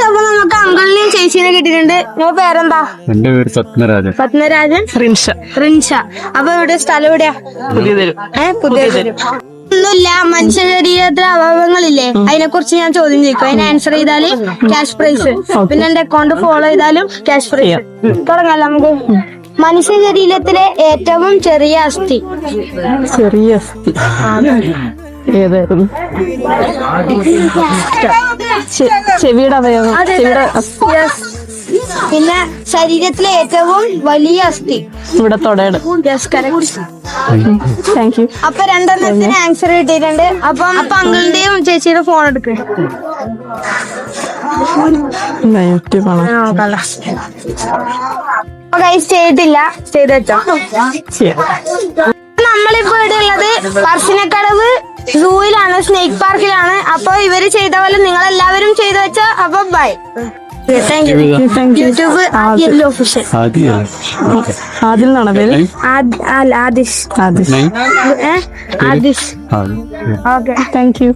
അപ്പൊ നമുക്ക് അങ്കിളിനെയും ചേച്ചീനെ കിട്ടിയിട്ടുണ്ട്. നിങ്ങളുടെ പേരെന്താ? എന്റെ പേര് പത്മരാജൻ. പത്മരാജൻ. റിൻഷ. അപ്പൊ ഇവിടെ സ്ഥലം എവിടെയാ? പുതിയ ഒന്നുമില്ല. മനുഷ്യ ശരീരത്തിലെ അവയവങ്ങളില്ലേ, അതിനെ കുറിച്ച് ഞാൻ ചോദ്യം ചോദിക്കും. അതിന് ആൻസർ ചെയ്താല് ക്യാഷ് പ്രൈസ്. പിന്നെ എന്റെ അക്കൗണ്ട് ഫോളോ ചെയ്താലും ക്യാഷ് പ്രൈസ്. തുടങ്ങാം നമുക്ക്. മനുഷ്യ ശരീരത്തിലെ ഏറ്റവും ചെറിയ അസ്ഥി. ഏതായിരുന്നു? ചെവിയുടെ അവയവം. പിന്നെ ശരീരത്തിലെ ഏറ്റവും വലിയ അസ്ഥി ഇവിടെ തൊടയുടെ. Thank you. അപ്പൊ രണ്ടെണ്ണത്തിന് ആൻസർ കിട്ടിയിട്ടുണ്ട്. അപ്പൊ അങ്കിളിന്റെയും ചേച്ചിയുടെ ഫോൺ എടുക്കും. ചെയ്തിട്ടില്ല, ചെയ്ത് വെച്ചോ. നമ്മളിപ്പോ ഇവിടെ ഉള്ളത് പറശ്ശിനിക്കടവ് സൂയിലാണ്, സ്നേക്ക് പാർക്കിലാണ്. അപ്പൊ ഇവര് ചെയ്ത പോലെ നിങ്ങൾ എല്ലാവരും ചെയ്തു വെച്ചോ. അപ്പൊ ബൈ. YouTube official. ആദിൽ എന്നാണ് പേര്. ആദിഷ്. Okay, thank U.